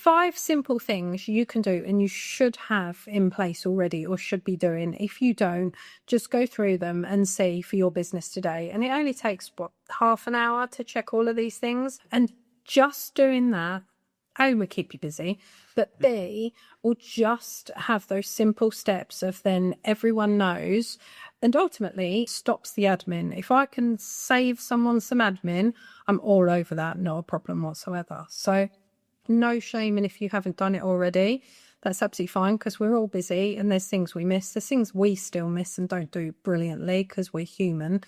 5 simple things you can do and you should have in place already or should be doing. If you don't, just go through them and see for your business today. And it only takes, half an hour to check all of these things. And just doing that, A, will keep you busy, but B, will just have those simple steps of then everyone knows and ultimately stops the admin. If I can save someone some admin, I'm all over that, not a problem whatsoever. So no shame in if you haven't done it already. That's absolutely fine because we're all busy and there's things we miss. There's things we still miss and don't do brilliantly because we're human.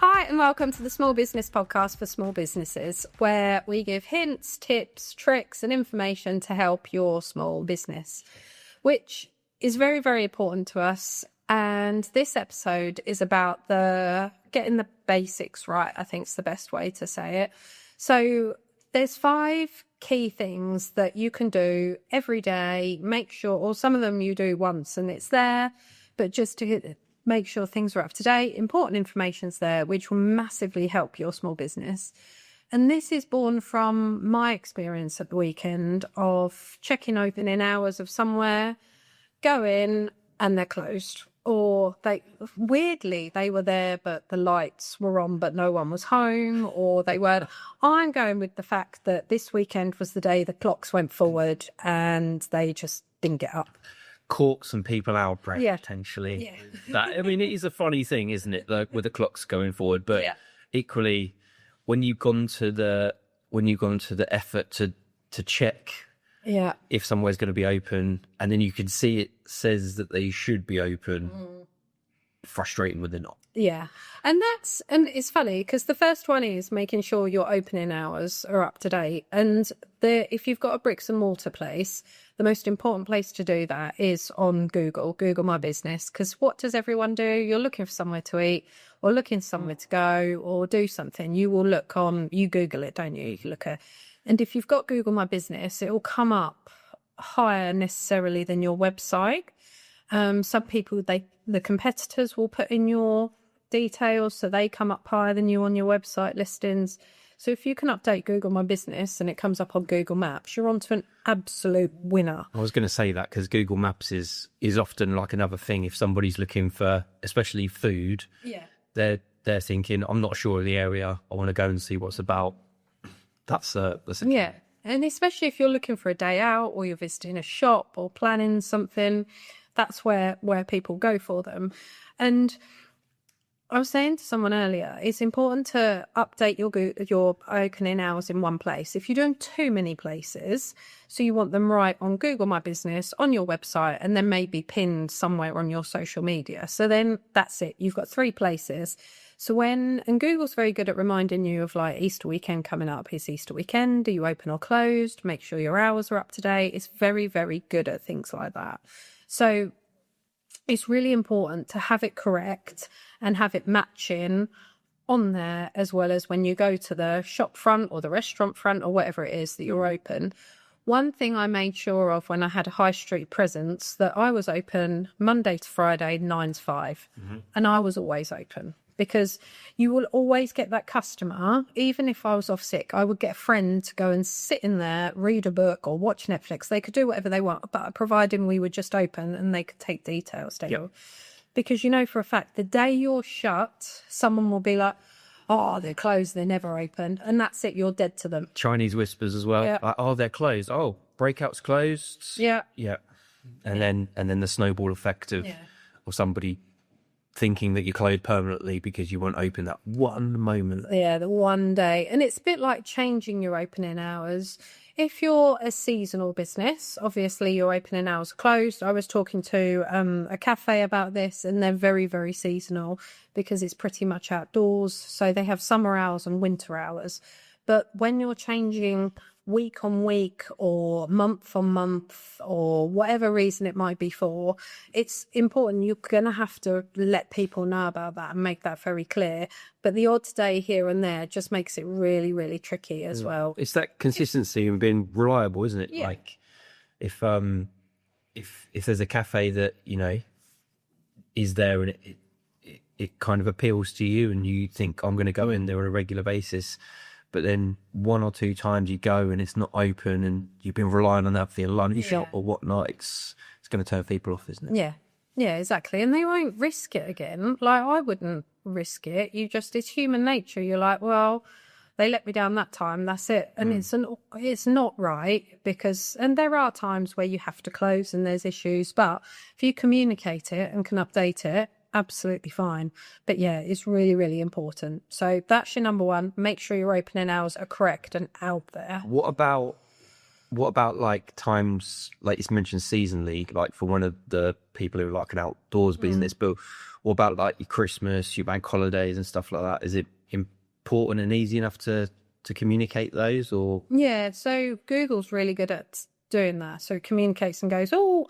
Hi and welcome to the Small Business Podcast for small businesses, where we give hints, tips, tricks and information to help your small business, which is very, very important to us. And this episode is about getting the basics right, I think is the best way to say it. So there's 5 key things that you can do every day. Make sure, or some of them you do once and it's there, but just to make sure things are up to date. Important information's there, which will massively help your small business. And this is born from my experience at the weekend of checking opening hours of somewhere, go in and they're closed. Or they were there, but the lights were on, but no one was home, or they weren't. I'm going with the fact that this weekend was the day the clocks went forward and they just didn't get up. Caught some people out of breath, potentially. Yeah. It is a funny thing, isn't it, with the clocks going forward? But equally, when you've gone to the effort to check if somewhere's going to be open, and then you can see it says that they should be open, frustrating when they're not. Yeah. And it's funny because the first one is making sure your opening hours are up to date. And if you've got a bricks and mortar place, the most important place to do that is on Google My Business. Because what does everyone do? You're looking for somewhere to eat or looking somewhere to go or do something. You will you Google it, don't you? You look at, and if you've got Google My Business, it will come up higher necessarily than your website. Some people, the competitors will put in your details so they come up higher than you on your website listings. So if you can update Google My Business and it comes up on Google Maps, you're on to an absolute winner. I was going to say that because Google Maps is often like another thing. If somebody's looking for, especially food, they're thinking, I'm not sure of the area, I want to go and see what's about. That's yeah. And especially if you're looking for a day out or you're visiting a shop or planning something, that's where people go for them. And I was saying to someone earlier, it's important to update your opening hours in one place. If you're doing too many places, so you want them right on Google My Business, on your website, and then maybe pinned somewhere on your social media. So then that's it. You've got 3 places. So and Google's very good at reminding you of like Easter weekend coming up. Is Easter weekend? Are you open or closed? Make sure your hours are up to date. It's very, very good at things like that. So it's really important to have it correct and have it matching on there, as well as when you go to the shop front or the restaurant front or whatever it is that you're open. One thing I made sure of when I had a high street presence, that I was open Monday to Friday, 9 to 5. And I was always open. Because you will always get that customer. Even if I was off sick, I would get a friend to go and sit in there, read a book or watch Netflix. They could do whatever they want, but providing we were just open and they could take details. Because you know for a fact, the day you're shut, someone will be like, oh, they're closed, they're never open. And that's it, you're dead to them. Chinese whispers as well. Yeah. Like, oh, they're closed. Oh, breakout's closed. Yeah. Yeah. And then the snowball effect of somebody thinking that you're closed permanently because you won't open that one moment. Yeah, the one day. And it's a bit like changing your opening hours. If you're a seasonal business, obviously your opening hours are closed. I was talking to a cafe about this, and they're very, very seasonal because it's pretty much outdoors. So they have summer hours and winter hours. But when you're changing week on week or month on month or whatever reason it might be for, it's important. You're going to have to let people know about that and make that very clear. But the odd day here and there just makes it really, really tricky as well. It's that consistency and being reliable, isn't it? Yeah. Like if there's a cafe that, you know, is there and it kind of appeals to you and you think, I'm going to go in there on a regular basis, but then one or two times you go and it's not open and you've been relying on that for your lunch or whatnot, it's going to turn people off, isn't it? Yeah, exactly. And they won't risk it again. Like, I wouldn't risk it. It's human nature. You're like, well, they let me down that time, that's it. And it's not right and there are times where you have to close and there's issues, but if you communicate it and can update it, absolutely fine. But yeah, it's really, really important. So that's your number one. Make sure your opening hours are correct and out there. What about like times, like it's mentioned seasonally, like for one of the people who are like an outdoors business, but what about like your Christmas, your bank holidays and stuff like that? Is it important and easy enough to communicate those, or? Yeah, so Google's really good at doing that. So it communicates and goes, oh,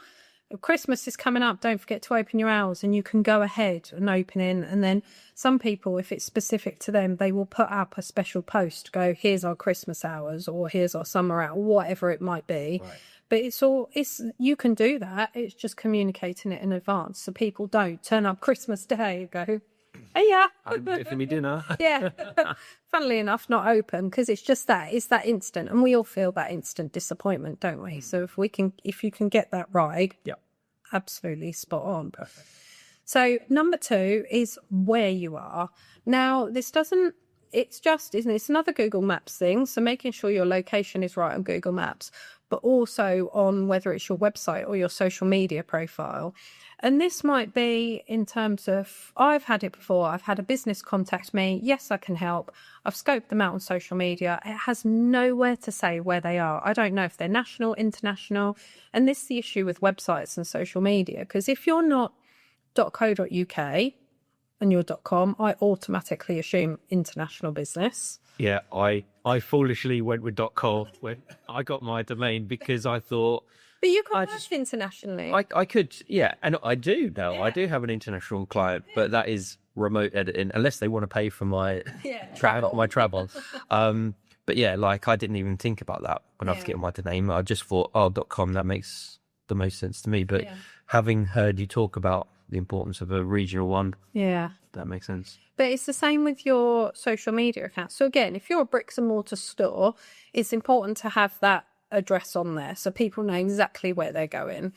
Christmas is coming up, don't forget to open your hours, and you can go ahead and open in. And then some people, if it's specific to them, they will put up a special post, go, here's our Christmas hours or here's our summer hour, whatever it might be. Right. But you can do that. It's just communicating it in advance so people don't turn up Christmas Day and go, hey, yeah, for me dinner. Yeah, funnily enough, not open, because it's that instant, and we all feel that instant disappointment, don't we? So if you can get that right, absolutely spot on. Perfect. So number 2 is where you are. Now, it's another Google Maps thing. So making sure your location is right on Google Maps, but also on whether it's your website or your social media profile. And this might be in terms of, I've had it before. I've had a business contact me. Yes, I can help. I've scoped them out on social media. It has nowhere to say where they are. I don't know if they're national, international. And this is the issue with websites and social media, because if you're not .co.uk and you're .com, I automatically assume international business. Yeah, I foolishly went with .co when I got my domain because I thought... But you can work internationally. I could, yeah, and I do now. Yeah. I do have an international client, but that is remote editing, unless they want to pay for my travel. But yeah, like I didn't even think about that when I was getting my domain. I just thought, .com, that makes the most sense to me. But having heard you talk about the importance of a regional one, that makes sense. But it's the same with your social media accounts. So again, if you're a bricks and mortar store, it's important to have that address on there so people know exactly where they're going.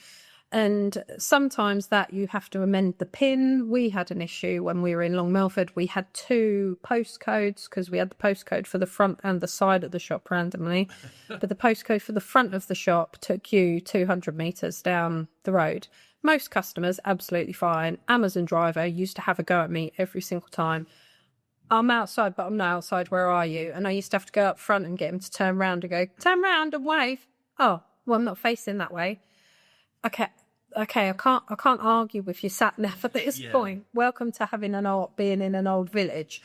And sometimes that you have to amend the PIN. We had an issue when we were in Long Melford. We had 2 postcodes because we had the postcode for the front and the side of the shop randomly. But the postcode for the front of the shop took you 200 metres down the road. Most customers, absolutely fine. Amazon driver used to have a go at me every single time. I'm outside, but I'm not outside. Where are you? And I used to have to go up front and get him to turn around and go, turn around and wave. Oh, well, I'm not facing that way. Okay, I can't argue with your sat nav at this point. Welcome to being in an old village.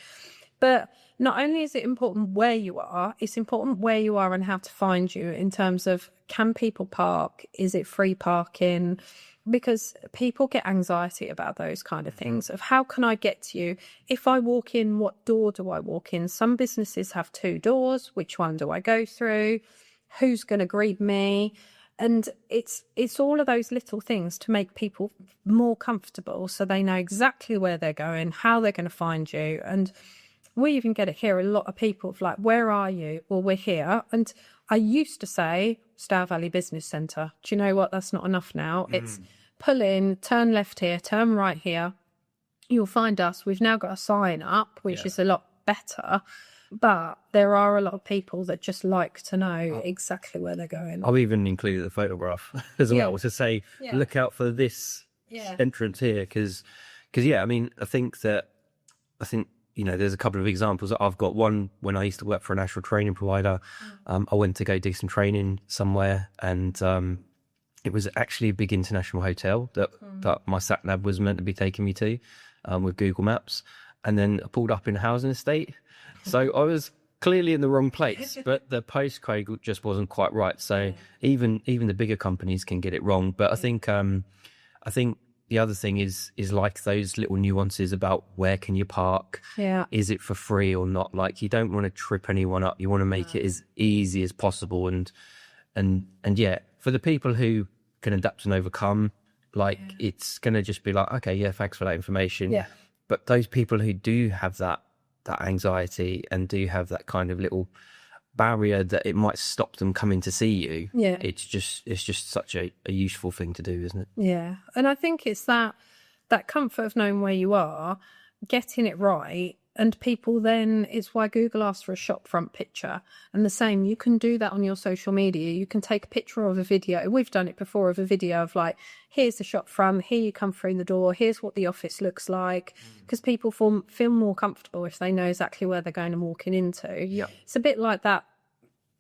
But not only is it important where you are, it's important where you are and how to find you in terms of, can people park? Is it free parking? Because people get anxiety about those kind of things of, how can I get to you? If I walk in, what door do I walk in? Some businesses have 2 doors. Which one do I go through? Who's going to greet me? And it's all of those little things to make people more comfortable so they know exactly where they're going, how they're going to find you. And we even get it here. A lot of people of like, where are you? Well, we're here. And I used to say Stour Valley Business Centre. Do you know what? That's not enough now. It's pull in, turn left here, turn right here. You'll find us. We've now got a sign up, which is a lot better. But there are a lot of people that just like to know exactly where they're going. I've even included the photograph as well to say, look out for this entrance here. Because I mean, I think there's a couple of examples that I've got. One, when I used to work for a national training provider, I went to go do some training somewhere, and it was actually a big international hotel that my sat nav was meant to be taking me to with Google Maps. And then I pulled up in a housing estate. So I was clearly in the wrong place, but the postcode just wasn't quite right. So even the bigger companies can get it wrong. But I think the other thing is like those little nuances about where can you park? Yeah. Is it for free or not? Like, you don't want to trip anyone up. You want to make it as easy as possible. And yeah, for the people who can adapt and overcome, like it's going to just be like, okay, yeah, thanks for that information. Yeah. But those people who do have that anxiety and do have that kind of little barrier that it might stop them coming to see you, it's just such a useful thing to do, isn't it? Yeah. And I think it's that comfort of knowing where you are, getting it right, and people then, it's why Google asks for a shop front picture. And the same, you can do that on your social media. You can take a picture of a video. We've done it before, of a video of like, here's the shop front, here you come through the door, here's what the office looks like. Because people feel more comfortable if they know exactly where they're going and walking into. Yeah. It's a bit like that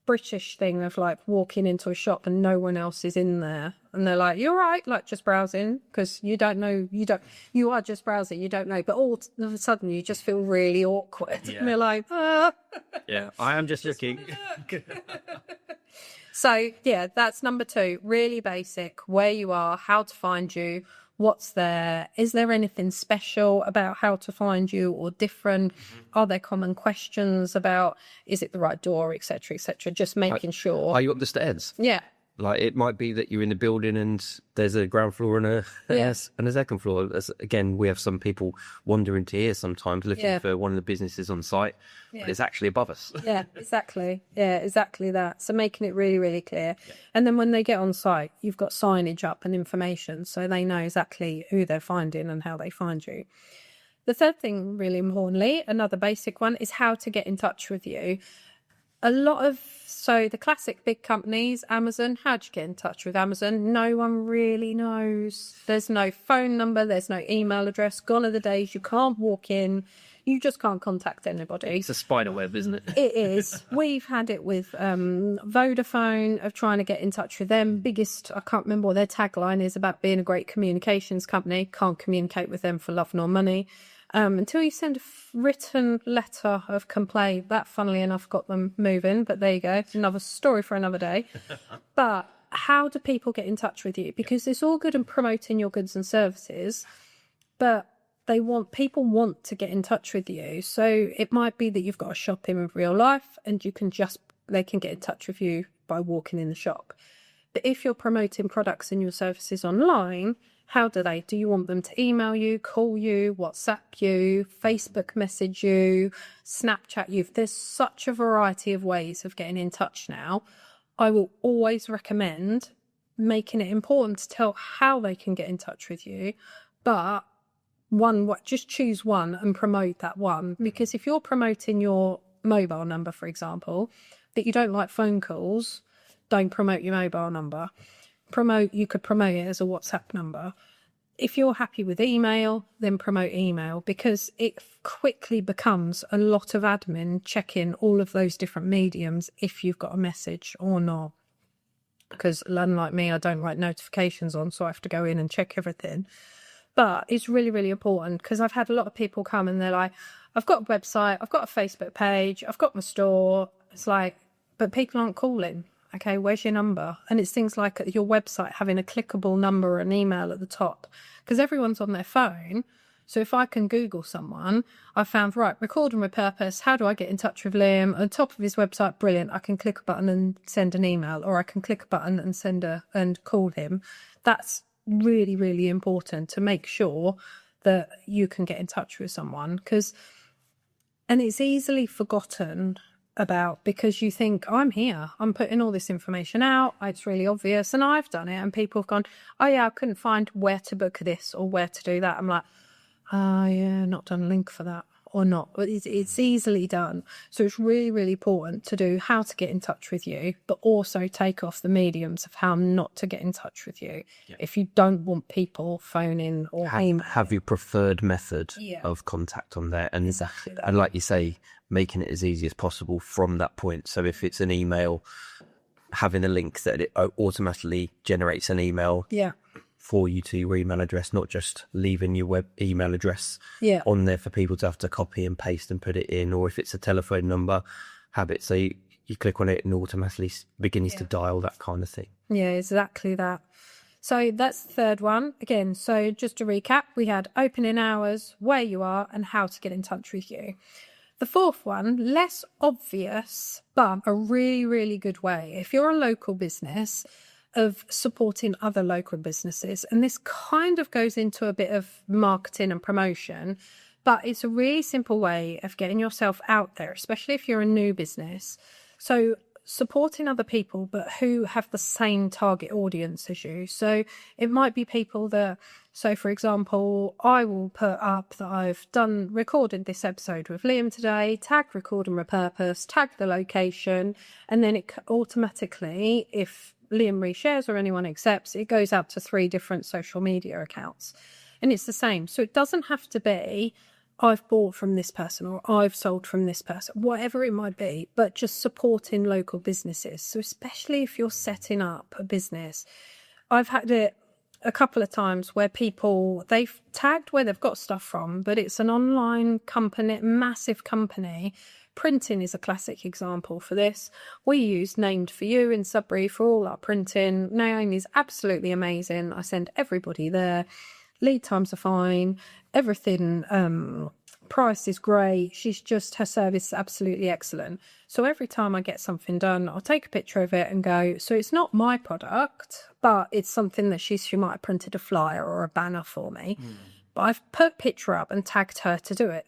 British thing of like walking into a shop and no one else is in there, and they're like, you're right, like just browsing, because you are just browsing, you don't know, but all of a sudden you just feel really awkward. And they're like, yeah, I am just looking. So yeah, that's number 2, really basic, where you are, how to find you, what's there, is there anything special about how to find you or different? Are there common questions about, is it the right door, etc., just making sure. Are you up the stairs? Yeah. Like, it might be that you're in the building and there's a ground floor and a second floor. Again, we have some people wandering to here sometimes looking for one of the businesses on site, but it's actually above us. Yeah, exactly. Yeah, exactly that. So making it really, really clear. Yeah. And then when they get on site, you've got signage up and information, so they know exactly who they're finding and how they find you. The third thing, really importantly, another basic one, is how to get in touch with you. So the classic big companies, Amazon, how do you get in touch with Amazon? No one really knows. There's no phone number, there's no email address. Gone are the days you can't walk in, you just can't contact anybody. It's a spider web, isn't it? It is. We've had it with Vodafone, of trying to get in touch with them. Biggest, I can't remember what their tagline is, about being a great communications company. Can't communicate with them for love nor money. Until you send a written letter of complaint. That, funnily enough, got them moving, but there you go. Another story for another day. But how do people get in touch with you? Because it's all good in promoting your goods and services, but people want to get in touch with you. So it might be that you've got a shop in real life and they can get in touch with you by walking in the shop. But if you're promoting products and your services online, how do you want them to email you, call you, WhatsApp you, Facebook message you, Snapchat you? There's such a variety of ways of getting in touch now. I will always recommend making it important to tell how they can get in touch with you, but just choose one and promote that one. Because if you're promoting your mobile number, for example, that you don't like phone calls, don't promote your mobile number. You could promote it as a WhatsApp number. If you're happy with email, then promote email, because it quickly becomes a lot of admin checking all of those different mediums if you've got a message or not. Because unlike me, I don't like notifications on, so I have to go in and check everything. But it's really, really important, because I've had a lot of people come and they're like, I've got a website, I've got a Facebook page, I've got my store. It's like, but people aren't calling. Okay, where's your number? And it's things like your website having a clickable number or an email at the top, because everyone's on their phone. So if I can Google someone, I found, right, record and repurpose, how do I get in touch with Liam? On the top of his website, brilliant, I can click a button and send an email, or I can click a button and and call him. That's really, really important to make sure that you can get in touch with someone, and it's easily forgotten about, because you think, I'm here, I'm putting all this information out, it's really obvious, and I've done it, and people have gone, oh yeah, I couldn't find where to book this or where to do that. I'm like, oh yeah, not done a link for that. or not. It's easily done. So it's really, really important to do how to get in touch with you, but also take off the mediums of how not to get in touch with you. If you don't want people phoning or have your preferred method of contact on there. And, exactly that. And like you say, making it as easy as possible from that point. So if it's an email, having a link that it automatically generates an email for you to your email address, not just leaving your web email address on there for people to have to copy and paste and put it in. Or if it's a telephone number, have it so you click on it and automatically begins to dial, that kind of thing. Yeah, exactly that. So that's the third one. Again, so just to recap, we had opening hours, where you are, and how to get in touch with you. The fourth one, less obvious, but a really, really good way. If you're a local business, of supporting other local businesses, and this kind of goes into a bit of marketing and promotion, but it's a really simple way of getting yourself out there, especially if you're a new business. So supporting other people, but who have the same target audience as you. So it might be people that, so for example, I will put up that I've recorded this episode with Liam today, tag record and repurpose, tag the location, and then it automatically, if Liam reshares or anyone accepts, it goes out to 3 different social media accounts. And it's the same. So it doesn't have to be, I've bought from this person or I've sold from this person, whatever it might be, but just supporting local businesses. So especially if you're setting up a business, I've had it a couple of times where people, they've tagged where they've got stuff from, but it's an online company, massive company. Printing is a classic example for this. We use Named For You in Sudbury for all our printing. Naomi's absolutely amazing. I send everybody there. Lead times are fine. Everything, price is great. Her service is absolutely excellent. So every time I get something done, I'll take a picture of it and go, so it's not my product, but it's something that she might have printed a flyer or a banner for me. But I've put a picture up and tagged her to do it.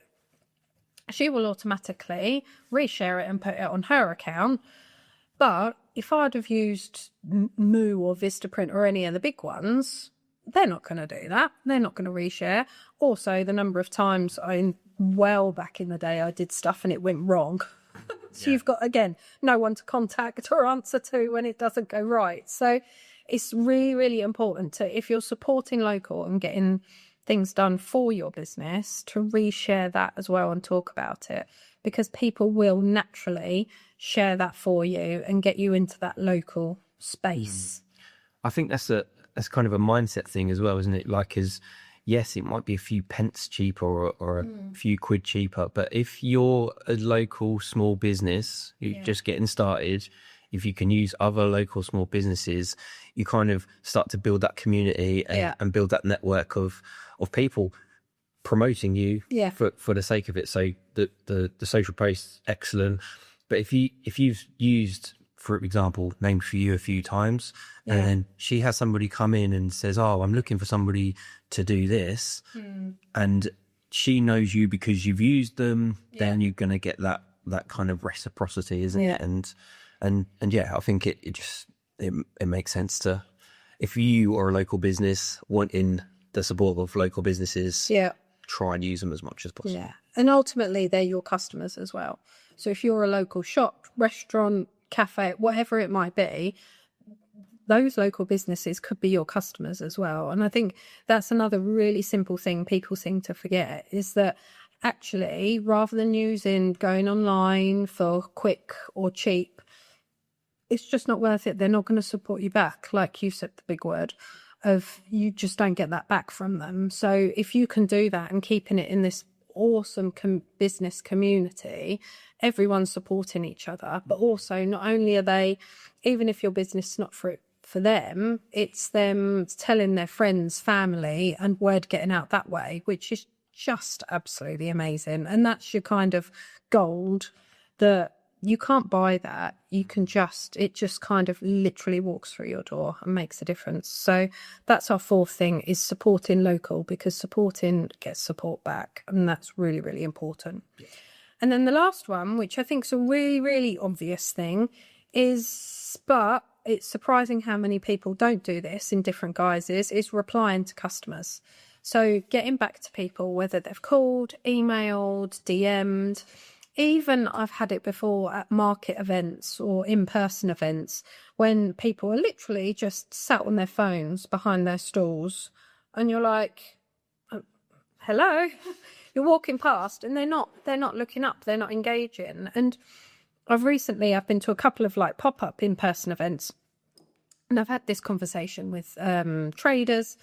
She will automatically reshare it and put it on her account. But if I'd have used Moo or Vistaprint or any of the big ones, they're not going to do that. They're not going to reshare. Also, the number of times well back in the day, I did stuff and it went wrong. So you've got, again, no one to contact or answer to when it doesn't go right. So it's really, really important to, if you're supporting local and getting things done for your business, to reshare that as well and talk about it, because people will naturally share that for you and get you into that local space. I think that's kind of a mindset thing as well, isn't it? Like, yes, it might be a few pence cheaper or a few quid cheaper, but if you're a local small business, you're just getting started, if you can use other local small businesses, you kind of start to build that community and build that network of people promoting you for the sake of it. So the social post, excellent. But if you've used, for example, Named For You a few times, and then she has somebody come in and says, oh, I'm looking for somebody to do this, and she knows you because you've used them, then you're going to get that kind of reciprocity, isn't it? And I think it makes sense to, if you are a local business wanting the support of local businesses, try and use them as much as possible. Yeah, and ultimately they're your customers as well. So if you're a local shop, restaurant, cafe, whatever it might be, those local businesses could be your customers as well. And I think that's another really simple thing people seem to forget, is that actually, rather than going online for quick or cheap, it's just not worth it. They're not going to support you back. Like you said, the big word of, you just don't get that back from them. So if you can do that and keeping it in this awesome business community, everyone's supporting each other, but also not only are they, even if your business is not for them, it's them telling their friends, family, and word getting out that way, which is just absolutely amazing. And that's your kind of gold, that you can't buy that. It just kind of literally walks through your door and makes a difference. So that's our fourth thing, is supporting local, because supporting gets support back. And that's really, really important. Yeah. And then the last one, which I think is a really, really obvious thing, but it's surprising how many people don't do this in different guises, is replying to customers. So getting back to people, whether they've called, emailed, DM'd, even I've had it before at market events or in-person events when people are literally just sat on their phones behind their stalls and you're like, hello, you're walking past and they're not looking up, they're not engaging. And I've been to a couple of like pop-up in-person events and I've had this conversation with traders.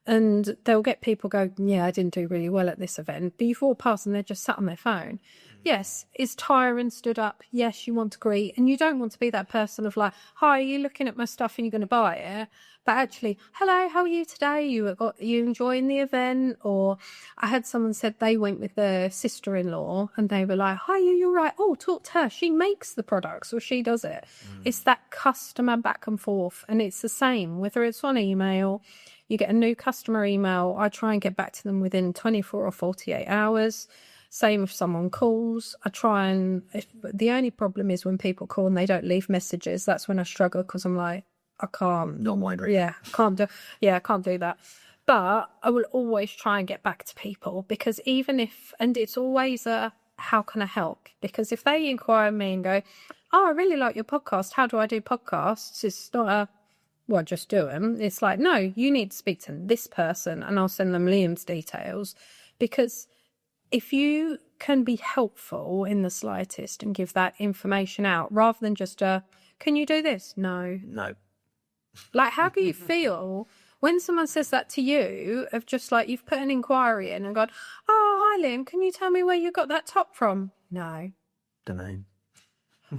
And they'll get people go, yeah, I didn't do really well at this event. But you've walked past and they're just sat on their phone. Yes, is tiring, stood up. Yes, you want to greet. And you don't want to be that person of like, hi, are you looking at my stuff and you're going to buy it? But actually, hello, how are you today? You enjoying the event? Or I had someone said they went with their sister-in-law and they were like, hi, you're right. Oh, talk to her. She makes the products or she does it. It's that customer back and forth. And it's the same, whether it's on email. You get a new customer email, I try and get back to them within 24 or 48 hours. Same if someone calls. The only problem is when people call and they don't leave messages. That's when I struggle because I'm like, I can't. Not mine, right? Yeah, I can't do that. But I will always try and get back to people because and it's always how can I help? Because if they inquire me and go, oh, I really like your podcast. How do I do podcasts? It's not well, just do them. It's like, no, you need to speak to this person and I'll send them Liam's details. Because if you can be helpful in the slightest and give that information out rather than just can you do this? No. Like, how do you feel when someone says that to you of just like you've put an inquiry in and gone, oh, hi, Liam, can you tell me where you got that top from? No. Don't know.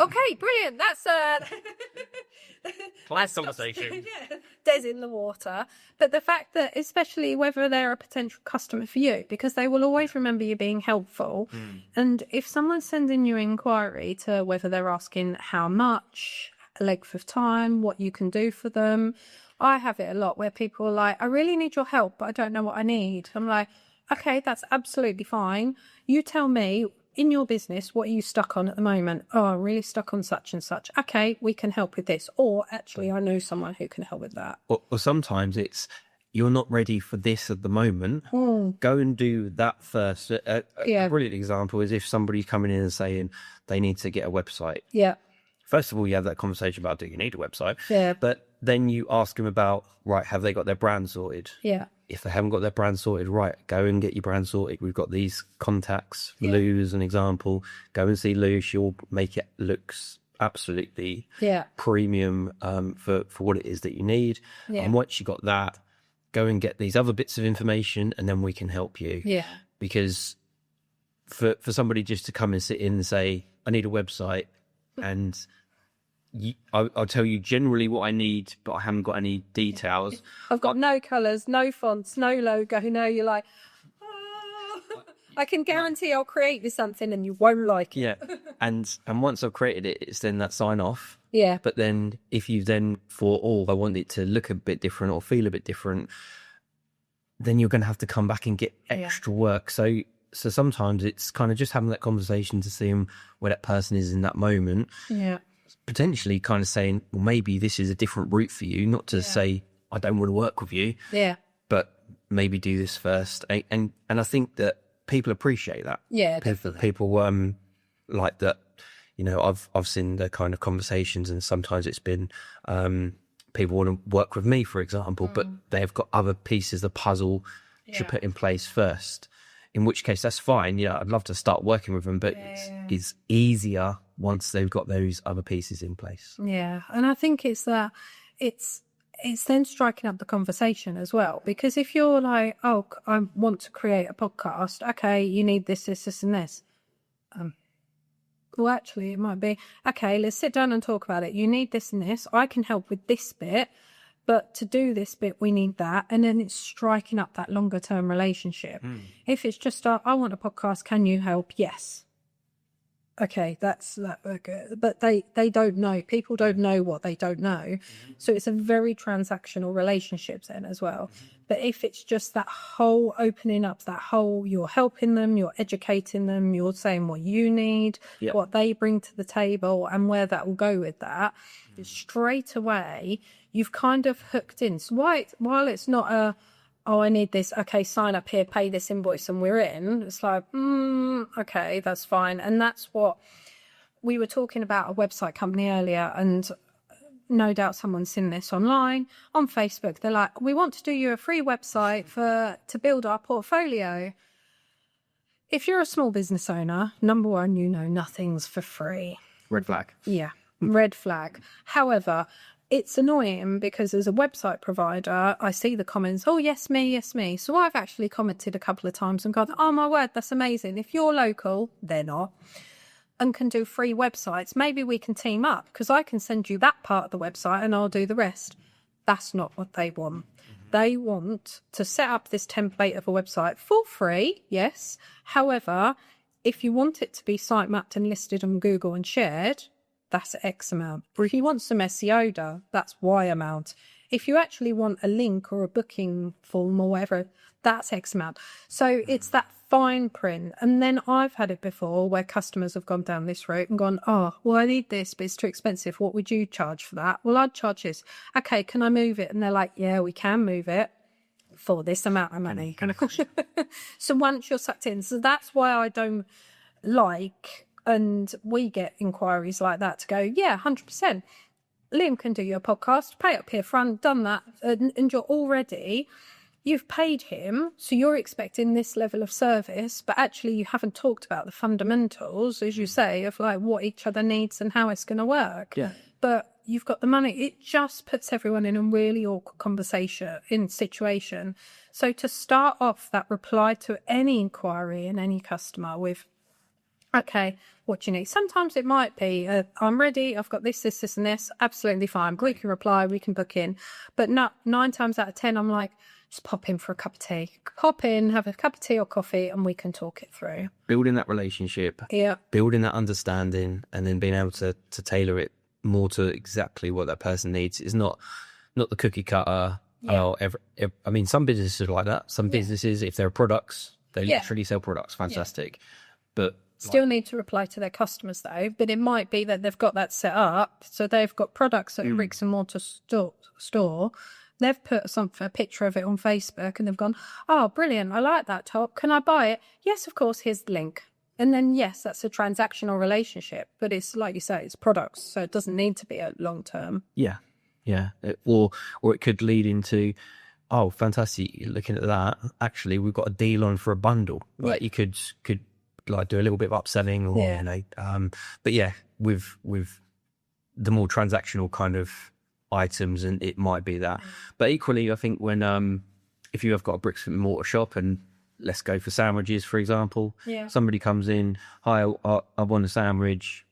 Okay, brilliant. That's Class conversation. Yeah, dead in the water. But the fact that, especially whether they're a potential customer for you, because they will always remember you being helpful. And if someone's sending you an inquiry to whether they're asking how much, length of time, what you can do for them, I have it a lot where people are like, I really need your help, but I don't know what I need. I'm like, okay, that's absolutely fine. You tell me. In your business, what are you stuck on at the moment? Oh, I'm really stuck on such and such. Okay, we can help with this. Or actually, I know someone who can help with that. Or sometimes it's, you're not ready for this at the moment. Go and do that first. A brilliant example is if somebody's coming in and saying they need to get a website. Yeah. First of all, you have that conversation about, do you need a website? Yeah. But then you ask them about, right, have they got their brand sorted? Yeah. If they haven't got their brand sorted, right, go and get your brand sorted. We've got these contacts. Yeah. Lou as an example. Go and see Lou. She'll make it looks absolutely premium for what it is that you need. Yeah. And once you got that, go and get these other bits of information and then we can help you. Yeah. Because for somebody just to come and sit in and say, I need a website and I'll tell you generally what I need, but I haven't got any details. I've got no colours, no fonts, no logo. No, you're like, I can guarantee I'll create this something and you won't like it. Yeah, and once I've created it, it's then that sign off. Yeah. But then if you then thought, I want it to look a bit different or feel a bit different, then you're going to have to come back and get extra work. So sometimes it's kind of just having that conversation to see where that person is in that moment. Yeah. Potentially kind of saying, well, maybe this is a different route for you, not to say, I don't want to work with you. Yeah. But maybe do this first. And I think that people appreciate that. Yeah, definitely. People like that, you know, I've seen the kind of conversations and sometimes it's been people want to work with me, for example, but they've got other pieces of the puzzle to put in place first. In which case, that's fine. Yeah, I'd love to start working with them, but it's easier once they've got those other pieces in place. Yeah, and I think it's that it's then striking up the conversation as well. Because if you're like, oh, I want to create a podcast, okay, you need this, and this. Well, actually, it might be, okay, let's sit down and talk about it. You need this and this. I can help with this bit. But to do this bit, we need that. And then it's striking up that longer term relationship. If it's just, I want a podcast, can you help? Yes. Okay, that's that. Okay. But they don't know. People don't know what they don't know. So it's a very transactional relationship then as well. But if it's just that whole opening up, that whole, you're helping them, you're educating them, you're saying what you need, what they bring to the table and where that will go with that, straight away, you've kind of hooked in. So while it's not oh, I need this. Okay, sign up here, pay this invoice, and we're in. It's like, okay, that's fine. And that's what we were talking about, a website company earlier, and no doubt someone's seen this online on Facebook. They're like, we want to do you a free website to build our portfolio. If you're a small business owner, number one, you know nothing's for free. Red flag. Yeah, red flag. However, it's annoying because as a website provider, I see the comments, oh, yes, me, yes, me. So I've actually commented a couple of times and gone, oh, my word, that's amazing. If you're local, they're not, and can do free websites, maybe we can team up because I can send you that part of the website and I'll do the rest. That's not what they want. They want to set up this template of a website for free, yes. However, if you want it to be site mapped and listed on Google and shared, that's X amount. If you want some SEO done, that's Y amount. If you actually want a link or a booking form or whatever, that's X amount. So it's that fine print. And then I've had it before where customers have gone down this route and gone, oh, well, I need this, but it's too expensive. What would you charge for that? Well, I'd charge this. Okay, can I move it? And they're like, yeah, we can move it for this amount of money. So once you're sucked in, so that's why I don't like, and we get inquiries like that to go, yeah, 100%. Liam can do your podcast, pay up here front, done that, and you're already, you've paid him, so you're expecting this level of service, but actually you haven't talked about the fundamentals, as you say, of like what each other needs and how it's going to work. Yeah. But you've got the money. It just puts everyone in a really awkward situation. So to start off that reply to any inquiry and any customer with, okay, what do you need? Sometimes it might be, I'm ready, I've got this, and this. Absolutely fine. We can reply, we can book in. But 9 times out of 10, I'm like, just pop in for a cup of tea. Pop in, have a cup of tea or coffee, and we can talk it through. Building that relationship, building that understanding, and then being able to tailor it more to exactly what that person needs. Is not the cookie cutter. I mean, some businesses are like that. Some businesses, if they're products, they literally sell products. Fantastic. But still need to reply to their customers though, but it might be that they've got that set up, so they've got products at a bricks and mortar store. They've put a picture of it on Facebook and they've gone, oh, brilliant, I like that top. Can I buy it? Yes, of course, here's the link. And then, yes, that's a transactional relationship, but it's like you say, it's products, so it doesn't need to be a long term. Yeah. Or it could lead into, oh, fantastic, you're looking at that. Actually, we've got a deal on for a bundle. Like you could like do a little bit of upselling, or you know, but yeah, with the more transactional kind of items, and it might be that. But equally, I think when if you have got a bricks and mortar shop, and let's go for sandwiches, for example, somebody comes in, hi, I want a sandwich,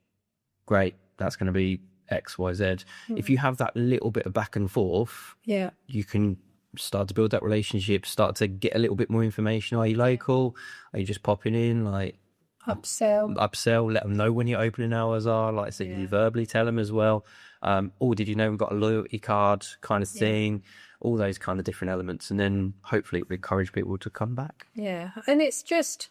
great, that's going to be XYZ. If you have that little bit of back and forth, you can start to build that relationship, start to get a little bit more information. Are you local? Are you just popping in? Like upsell, let them know when your opening hours are, like so you verbally tell them as well. Or did you know we've got a loyalty card kind of thing, all those kind of different elements, and then hopefully it will encourage people to come back. And it's just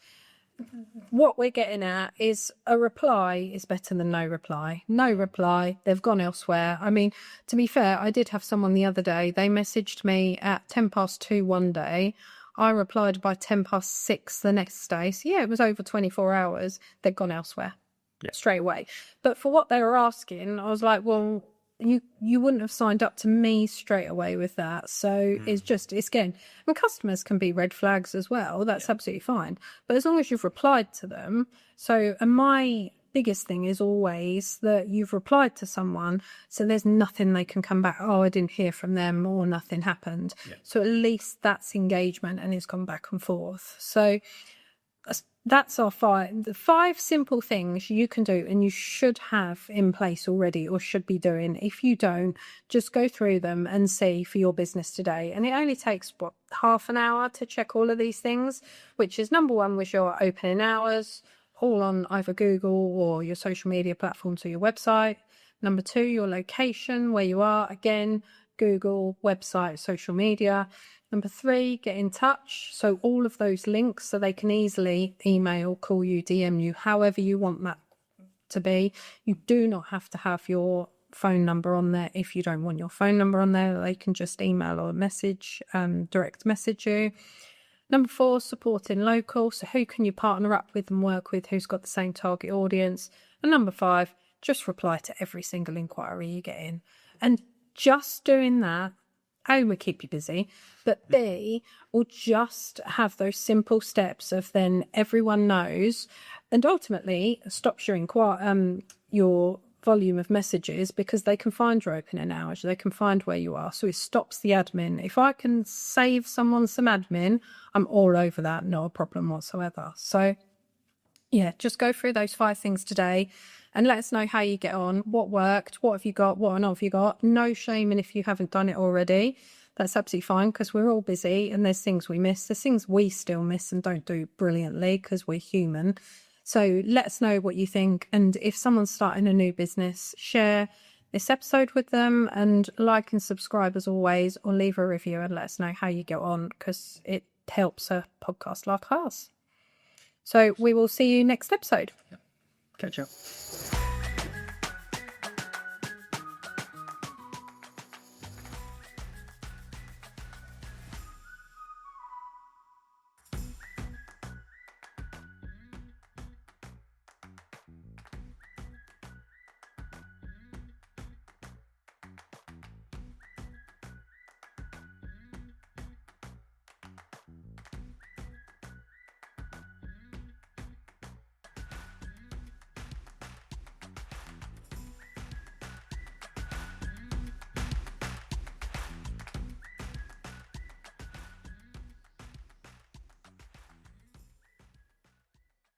what we're getting at is a reply is better than no reply. No reply, they've gone elsewhere. I mean, to be fair, I did have someone the other day, they messaged me at 2:10 one day, I replied by 6:10 the next day. So it was over 24 hours. They'd gone elsewhere straight away. But for what they were asking, I was like, well, you wouldn't have signed up to me straight away with that. So it's again, and customers can be red flags as well. That's absolutely fine. But as long as you've replied to them. So, and my biggest thing is always that you've replied to someone, so there's nothing they can come back, oh, I didn't hear from them, or nothing happened. So at least that's engagement and it's gone back and forth. So that's our the 5 simple things you can do and you should have in place already, or should be doing. If you don't, just go through them and see for your business today. And it only takes half an hour to check all of these things, which is number 1 was your opening hours, all on either Google or your social media platforms or your website. Number 2, your location, where you are. Again, Google, website, social media. Number 3, get in touch. So all of those links, so they can easily email, call you, DM you, however you want that to be. You do not have to have your phone number on there. If you don't want your phone number on there, they can just email or message, direct message you. Number 4, supporting local. So who can you partner up with and work with who's got the same target audience? And number 5, just reply to every single inquiry you get in. And just doing that, A, will keep you busy, but B, will just have those simple steps of then everyone knows, and ultimately stops your volume of messages, because they can find your opening hours, they can find where you are. So it stops the admin. If I can save someone some admin, I'm all over that, no problem whatsoever. So yeah, just go through those 5 things today and let us know how you get on, what worked, what have you got, what not have you got. No shaming if you haven't done it already. That's absolutely fine, because we're all busy and there's things we miss. There's things we still miss and don't do brilliantly because we're human. So let us know what you think. And if someone's starting a new business, share this episode with them, and like and subscribe as always, or leave a review and let us know how you get on, because it helps a podcast like ours. So we will see you next episode. Catch up.